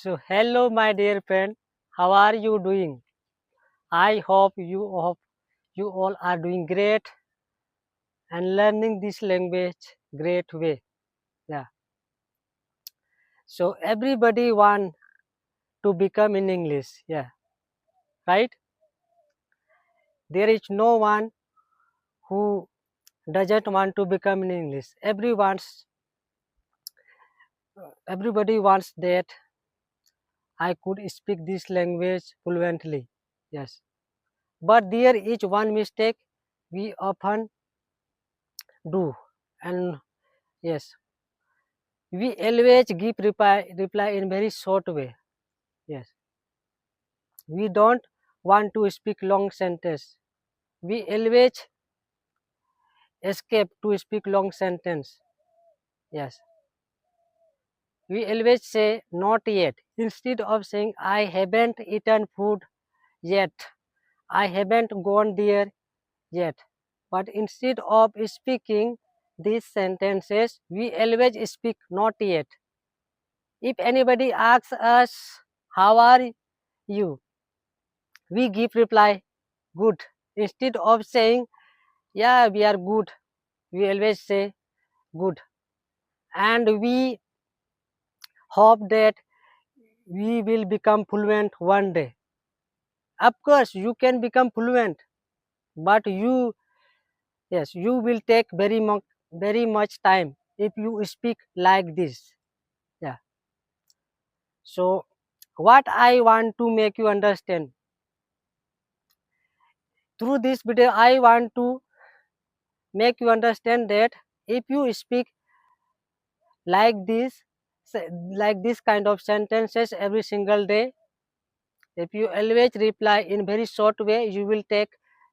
So hello my dear friend, how are you doing? I hope you all are doing great and learning this language great way. Yeah. So everybody want to become in English. Yeah. Right? There is no one who doesn't want to become in English. Everybody wants that I could speak this language fluently. Yes. But there is one mistake we often do, and yes, we always give reply in very short way. Yes, we don't want to speak long sentence. We always escape to speak long sentence. Yes, we always say not yet instead of saying I haven't eaten food yet. I haven't gone there yet. But instead of speaking these sentences, we always speak not yet. If anybody asks us, how are you? We give reply, good. Instead of saying, yeah, we are good, we always say good. And we hope that we will become fluent one day. Of course, you can become fluent, but yes, you will take very much time if you speak like this. Yeah. So, what I want to make you understand through this video, I want to make you understand that if you speak like this, like this kind of sentences every single day, if you always reply in very short way, you will take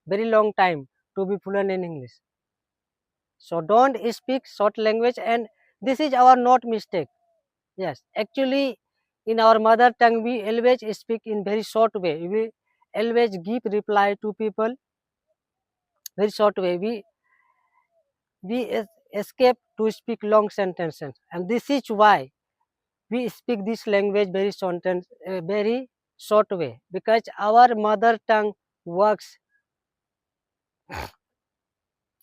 very long time to be fluent in English. So don't speak short language, and this is our not mistake. Yes, actually in our mother tongue we always speak in very short way. We always give reply to people very short way. We escape to speak long sentences, and this is why we speak this language very short way, because our mother tongue works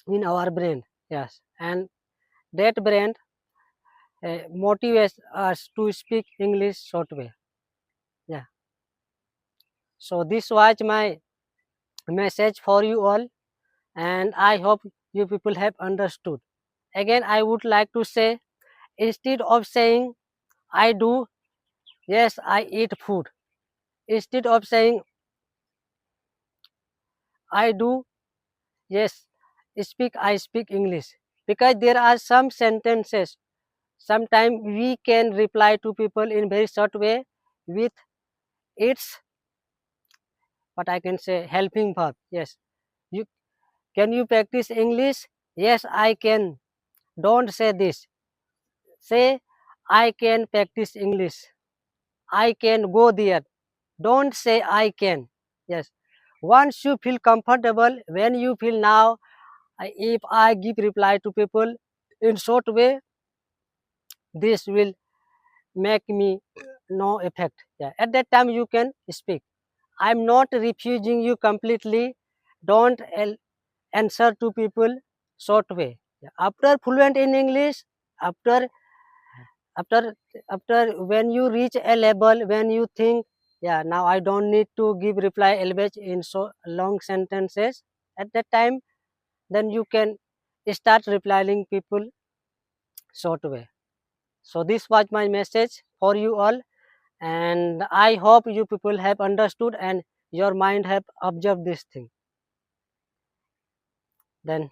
in our brain. Yes, and that brain motivates us to speak English short way. Yeah. So this was my message for you all, and I hope you people have understood. Again, I would like to say, instead of saying I do, yes, I eat food. Instead of saying I do, yes, I speak English. Because there are some sentences, sometimes we can reply to people in very short way with its, what I can say, helping verb. Yes, you can you practice English? Yes, I can. Don't say this. Say I can practice English. I can go there. Don't say I can. Yes. Once you feel comfortable, when you feel now, if I give reply to people in short way, this will make me no effect. Yeah. At that time you can speak. I'm not refusing you completely. Don't answer to people short way. Yeah. After fluent in English, after after after when you reach a level when you think, yeah, now I don't need to give reply always in so long sentences, at that time then you can start replying people short way. So this was my message for you all, and I hope you people have understood and your mind have observed this thing. Then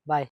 bye.